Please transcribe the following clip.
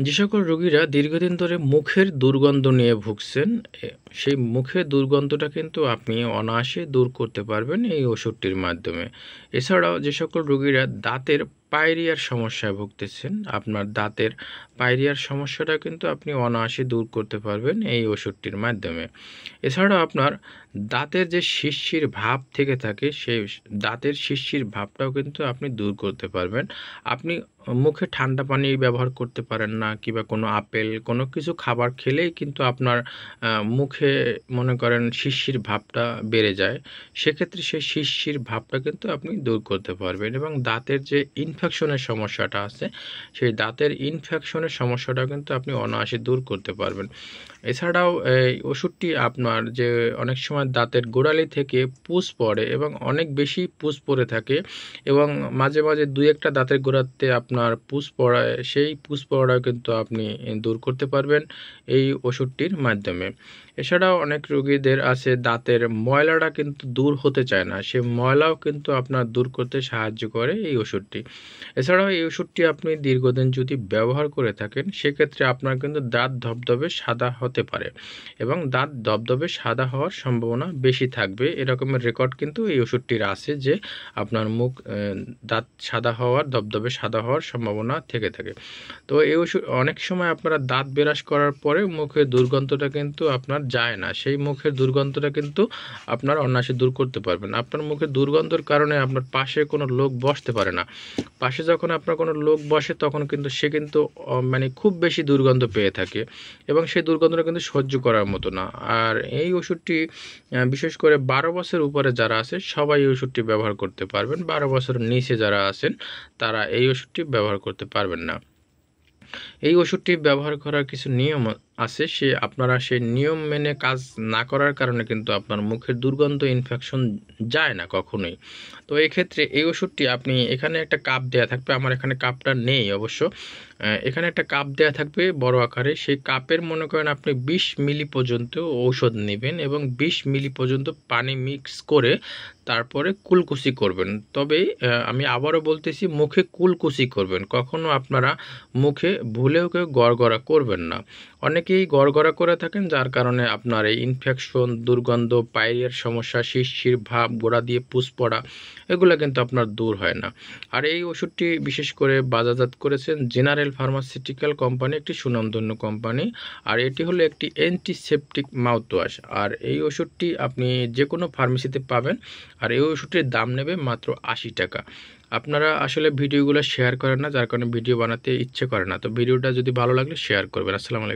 যে সকল রোগীরা দীর্ঘদিন ধরে মুখের দুর্গন্ধ নিয়ে ভুগছেন, সেই মুখের দুর্গন্ধটা কিন্তু আপনি অনায়াসে দূর করতে পারবেন এই ওষুধটির মাধ্যমে। এছাড়াও যে সকল রোগীরা দাঁতের পায়রিয়ার সমস্যায় ভুগতেছেন, আপনার দাঁতের পায়রিয়ার সমস্যাটা কিন্তু আপনি অনায়াসে দূর করতে পারবেন এই ওষুধটির মাধ্যমে। এছাড়াও আপনার দাঁতের যে শিরশির ভাব থেকে থাকে, সেই দাঁতের শিরশির ভাবটাও কিন্তু আপনি দূর করতে পারবেন। আপনি মুখে ঠান্ডা পানি ব্যবহার করতে পারেন না, কিংবা কোনো আপেল কোনো কিছু খাবার খেলেই কিন্তু আপনার মুখে মনে করেন শিরশির ভাবটা বেড়ে যায়। সেক্ষেত্রে সেই শিরশির ভাবটা কিন্তু আপনি দূর করতে পারবেন, এবং দাঁতের যে ইনফেকশনের সমস্যাটা আছে, সেই দাঁতের ইনফেকশনের সমস্যাটা কিন্তু আপনি অনায়াসে দূর করতে পারবেন। এছাড়াও এই ওষুধটি আপনার যে অনেক সময় দাঁতের গোড়ালি থেকে পুষ পড়ে এবং অনেক বেশি পুষ পড়ে থাকে, এবং মাঝে মাঝে দুই একটা দাঁতের গোড়াতে আপনার পুষ পড়ায়, সেই পুষ পড়াটাও কিন্তু আপনি দূর করতে পারবেন এই ওষুধটির মাধ্যমে। এছাড়াও অনেক রোগীদের আছে দাঁতের ময়লাটা কিন্তু দূর হতে চায় না, সে ময়লাও কিন্তু আপনার দূর করতে সাহায্য করে এই ওষুধটি। এছাড়াও এই ওষুধটি আপনি দীর্ঘদিন যদি ব্যবহার করে থাকেন, সেক্ষেত্রে আপনার কিন্তু দাঁত ধবধবে সাদা হতে পারে, এবং দাঁত ধবধবে সাদা হওয়ার সম্ভাবনা বেশি থাকবে। এরকমের রেকর্ড কিন্তু এই ওষুধটির আছে যে আপনার মুখ দাঁত সাদা হওয়ার, ধবধবে সাদা হওয়ার সম্ভাবনা থেকে থাকে। তো এই ওষুধ অনেক সময় আপনারা দাঁত ব্রাশ করার পরে মুখের দুর্গন্ধটা কিন্তু আপনার যায় না, সেই মুখের দুর্গন্ধটা কিন্তু আপনার অনায়াসে দূর করতে পারবেন। আপনার মুখের দুর্গন্ধের কারণে আপনার পাশে কোনো লোক বসতে পারে না। পাশে যখন আপনার কোনো লোক বসে, তখন কিন্তু সে কিন্তু মানে খুব বেশি দুর্গন্ধ পেয়ে থাকে, এবং সেই দুর্গন্ধটা কিন্তু সহ্য করার মতো না। আর এই ওষুধটি বিশেষ করে 12 বছর উপরে যারা আছে, সবাই এই ওষুধটি ব্যবহার করতে পারবেন। 12 বছরের নিচে যারা আছেন, তারা এই ওষুধটি ব্যবহার করতে পারবেন না। এই ওষুধটি ব্যবহার করার কিছু নিয়ম আছে, আপনারা সেই নিয়ম মেনে কাজ না করার কারণে কিন্তু আপনার মুখের দুর্গন্ধ ইনফেকশন যায় না কখনোই। তো এই ক্ষেত্রে এই ওষুধটি আপনি, এখানে একটা কাপ দেয়া থাকবে, আমার এখানে কাপটা নেই অবশ্য, এখানে একটা কাপ দেয়া থাকবে বড় আকারে। সেই কাপের মনে করেন আপনি 20 মিলি পর্যন্ত ঔষধ নেবেন, এবং 20 মিলি পর্যন্ত পানি মিক্স করে তারপরে কুলকুচি করবেন। তবে আমি আবারও বলতেছি, মুখে কুলকুচি করবেন, কখনো আপনারা মুখে ভুলেও কেউ গড়গড়া করবেন না। অনেকেই গড়গড়া করে থাকেন, যার কারণে আপনার এই ইনফেকশন, দুর্গন্ধ, পায়রিয়ার সমস্যা, শিরশির ভাব, গোড়া দিয়ে পুষ পড়া, এগুলো কিন্তু আপনার দূর হয় না। আর এই ওষুধটি বিশেষ করে বাজারজাত করেছেন জেনারেল ফার্মাসিউটিক্যাল কোম্পানি, একটি সুনামধন্য কোম্পানি। আর এটি হলো একটি অ্যান্টিসেপটিক মাউথওয়াশ। আর এই ওষুধটি আপনি যে কোনো ফার্মেসিতে পাবেন, আর এই ওষুধটির দাম নেবে মাত্র 80 টাকা। আপনারা আসলে ভিডিওগুলো শেয়ার করেন না, যার কারণে ভিডিও বানাতে ইচ্ছে করে না। তো ভিডিওটা যদি ভালো লাগলে শেয়ার করবেন। আসসালামু আলাইকুম।